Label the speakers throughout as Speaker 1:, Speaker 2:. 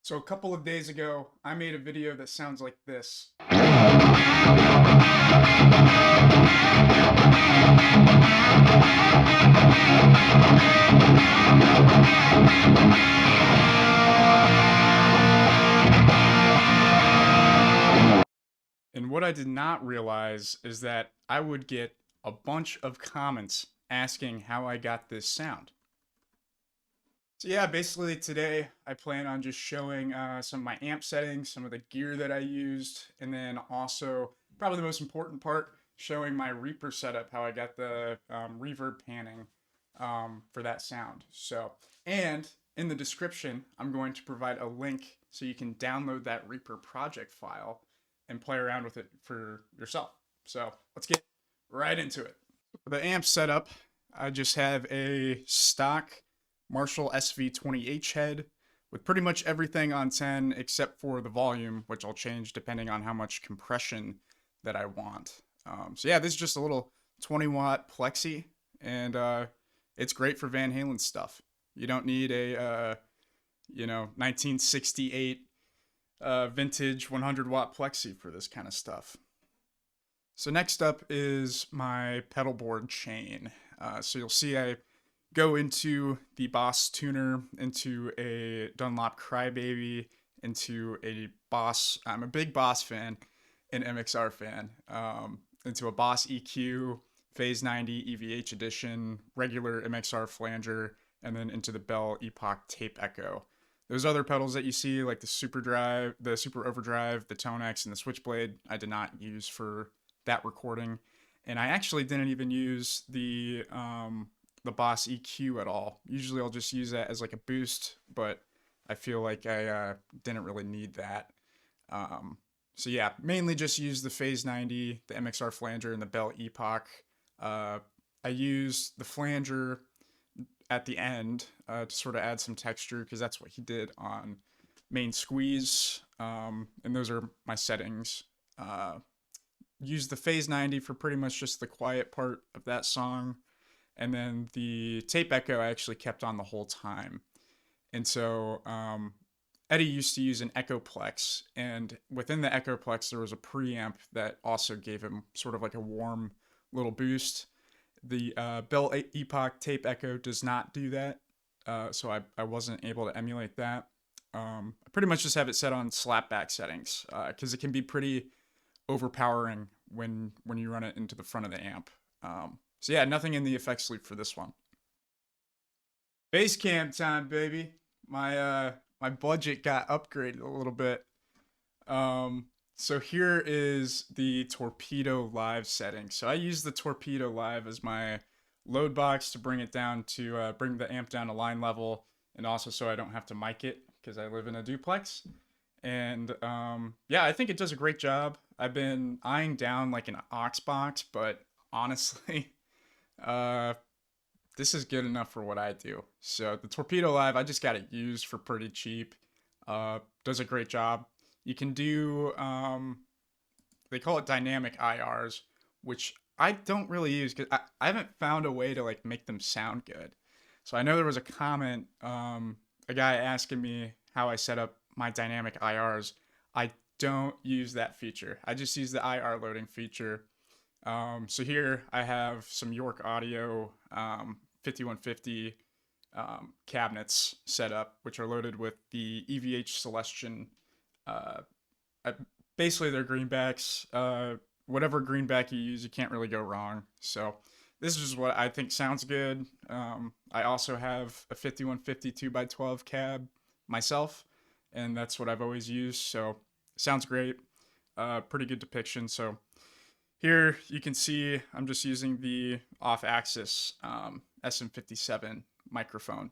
Speaker 1: So a couple of days ago, I made a video that sounds like this. And what I did not realize is that I would get a bunch of comments asking how I got this sound. So yeah, basically today I plan on just showing some of my amp settings, some of the gear that I used, and then also, probably the most important part, showing my Reaper setup, how I got the reverb panning for that sound. So, and in the description, I'm going to provide a link so you can download that Reaper project file and play around with it for yourself. So let's get right into it. For the amp setup, I just have a stock Marshall SV20H head with pretty much everything on 10 except for the volume, which I'll change depending on how much compression that I want. So yeah, this is just a little 20-watt plexi, and it's great for Van Halen stuff. You don't need a 1968 vintage 100-watt plexi for this kind of stuff. So next up is my pedalboard chain. So you'll see I go into the Boss tuner, into a Dunlop Crybaby, into a Boss. I'm a big Boss fan, an MXR fan. Into a Boss EQ, Phase 90 EVH edition, regular MXR flanger, and then into the Belle Epoch tape echo. Those other pedals that you see, like the Super Drive, the Super Overdrive, the Tonex, and the Switchblade, I did not use for that recording. And I actually didn't even use the Boss EQ at all. Usually I'll just use that as like a boost, but I feel like I didn't really need that. So yeah, mainly just use the Phase 90, the MXR flanger, and the Belle Epoch. I used the flanger at the end to sort of add some texture, because that's what he did on Main Squeeze, and those are my settings. Use the Phase 90 for pretty much just the quiet part of that song, and then the tape echo I actually kept on the whole time. And so Eddie used to use an Echoplex, and within the Echoplex there was a preamp that also gave him sort of like a warm little boost. The Belle Epoch tape echo does not do that, so I wasn't able to emulate that. I pretty much just have it set on slapback settings, because it can be pretty overpowering when you run it into the front of the amp. So yeah, nothing in the effects loop for this one. Bass cam time, baby. My budget got upgraded a little bit. So here is the Torpedo Live setting. So I use the Torpedo Live as my load box to bring it down to bring the amp down to line level, and also so I don't have to mic it because I live in a duplex. And yeah, I think it does a great job. I've been eyeing down like an aux box, but honestly, this is good enough for what I do. So the Torpedo Live, I just got it used for pretty cheap. Does a great job. You can do, they call it dynamic IRs, which I don't really use because I haven't found a way to like make them sound good. So I know there was a comment, a guy asking me how I set up my dynamic IRs. I don't use that feature. I just use the IR loading feature. So here I have some York Audio 5150 cabinets set up, which are loaded with the EVH Celestion. Basically, they're greenbacks. Whatever greenback you use, you can't really go wrong. So this is what I think sounds good. I also have a 5150 2x12 cab myself, and that's what I've always used. So sounds great. Pretty good depiction. So here you can see I'm just using the off-axis SM57 microphone.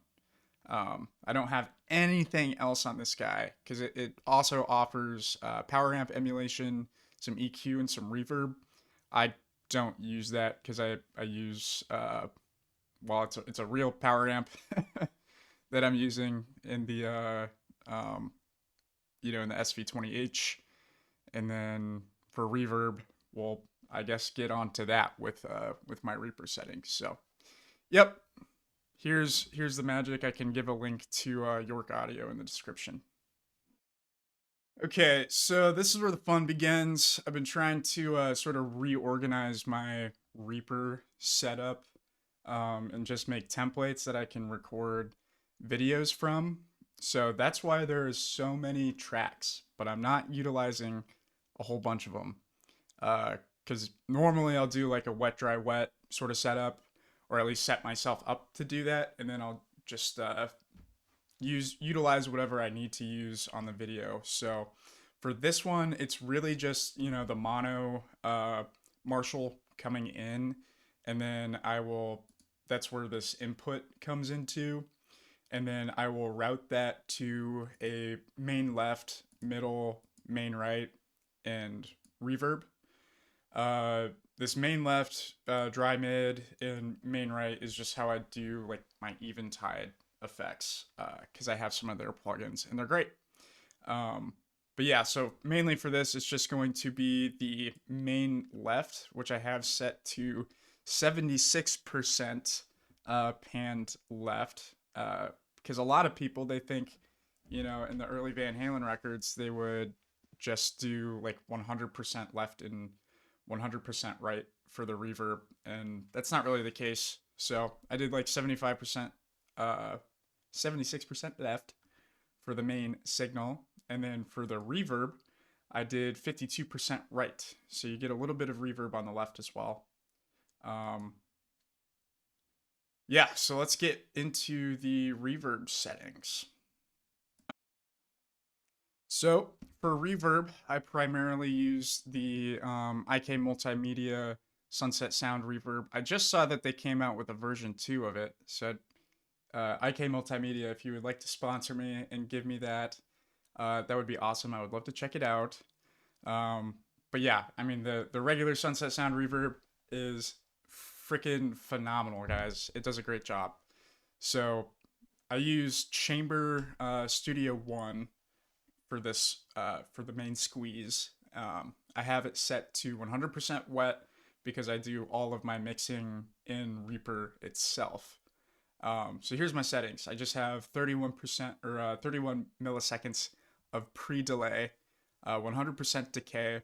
Speaker 1: I don't have anything else on this guy because it also offers power amp emulation, some EQ, and some reverb. I don't use that because I use well, it's a real power amp that I'm using in the in the SV20H, and then for reverb, well, I guess get onto that with my Reaper settings. So, yep. Here's the magic. I can give a link to York Audio in the description. Okay, so this is where the fun begins. I've been trying to sort of reorganize my Reaper setup and just make templates that I can record videos from. So that's why there's so many tracks, but I'm not utilizing a whole bunch of them. Because normally I'll do like a wet, dry, wet sort of setup, or at least set myself up to do that, and then I'll just utilize whatever I need to use on the video. So for this one, it's really just, the mono Marshall coming in, and then that's where this input comes into, and then I will route that to a main left, middle, main right, and reverb. Uh, this main left, dry mid, and main right is just how I do like my eventide effects, because I have some of their plugins and they're great. Um, but yeah, so mainly for this, it's just going to be the main left, which I have set to 76% panned left. Because a lot of people, they think, in the early Van Halen records, they would just do like 100% left and 100% right for the reverb. And that's not really the case. So I did like 75%, 76% left for the main signal. And then for the reverb, I did 52% right. So you get a little bit of reverb on the left as well. Um, yeah, so let's get into the reverb settings. So for reverb, I primarily use the IK Multimedia Sunset Sound Reverb. I just saw that they came out with a version 2 of it. So IK Multimedia, if you would like to sponsor me and give me that would be awesome. I would love to check it out. But yeah, I mean the regular Sunset Sound Reverb is freaking phenomenal, guys. It does a great job. So I use Chamber Studio One for this for the main squeeze. I have it set to 100% wet because I do all of my mixing in Reaper itself. So here's my settings. I just have 31% or 31 milliseconds of pre-delay, 100% decay.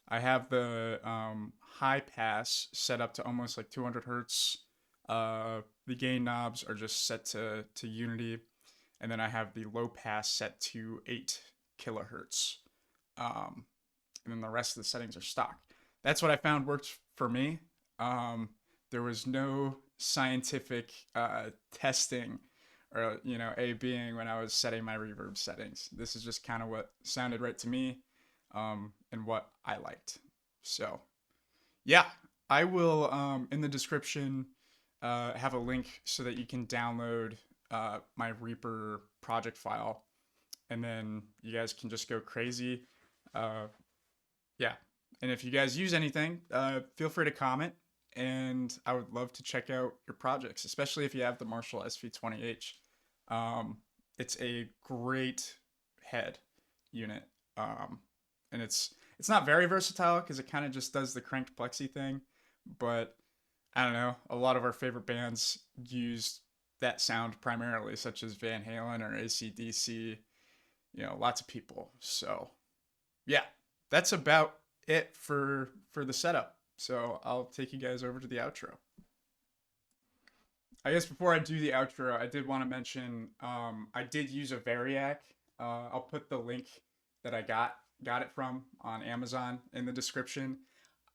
Speaker 1: I have the high pass set up to almost like 200 hertz. The gain knobs are just set to unity, and then I have the low pass set to 8 kilohertz. Um, and then the rest of the settings are stock. That's what I found worked for me. There was no scientific testing or A being when I was setting my reverb settings. This is just kind of what sounded right to me, and what I liked. So yeah, I will in the description have a link so that you can download my Reaper project file, and then you guys can just go crazy. Uh, yeah, and if you guys use anything, feel free to comment, and I would love to check out your projects, especially if you have the Marshall SV20H. It's a great head unit, and it's not very versatile because it kind of just does the cranked plexi thing, but I don't know. A lot of our favorite bands used that sound primarily, such as Van Halen or AC/DC. Lots of people. So yeah, that's about it for the setup. So I'll take you guys over to the outro. I guess before I do the outro, I did want to mention I did use a Variac. I'll put the link that I got it from on Amazon in the description.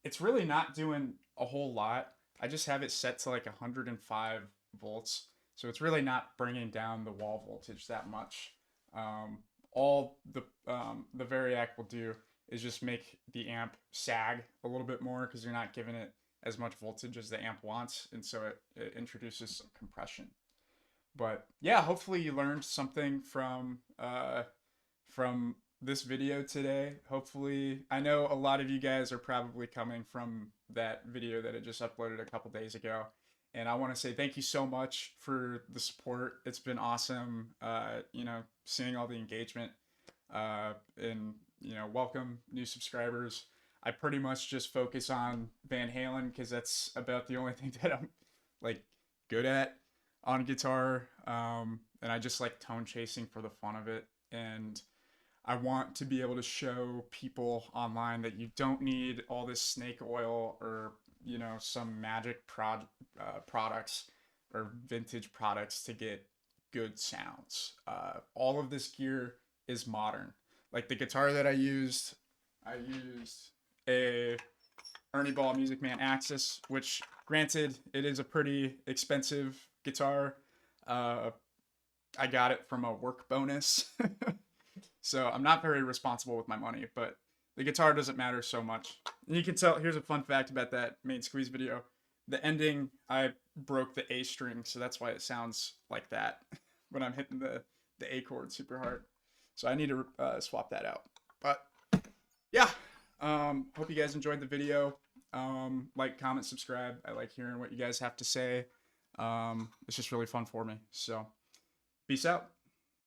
Speaker 1: It's really not doing a whole lot. I just have it set to like 105 volts, so it's really not bringing down the wall voltage that much. Um, all the Variac will do is just make the amp sag a little bit more because you're not giving it as much voltage as the amp wants, and so it introduces some compression. But yeah, hopefully you learned something from this video today. Hopefully, I know a lot of you guys are probably coming from that video that I just uploaded a couple days ago. And I want to say thank you so much for the support. It's been awesome, seeing all the engagement, and, welcome new subscribers. I pretty much just focus on Van Halen because that's about the only thing that I'm like good at on guitar. And I just like tone chasing for the fun of it. And I want to be able to show people online that you don't need all this snake oil or, you know, some magic products or vintage products to get good sounds. All of this gear is modern. Like the guitar that I used a Ernie Ball Music Man Axis, which granted it is a pretty expensive guitar. Uh, I got it from a work bonus. So I'm not very responsible with my money, but the guitar doesn't matter so much. And you can tell, here's a fun fact about that main squeeze video. The ending, I broke the A string, so that's why it sounds like that when I'm hitting the A chord super hard. So I need to swap that out. But yeah, hope you guys enjoyed the video. Like, comment, subscribe. I like hearing what you guys have to say. It's just really fun for me. So peace out.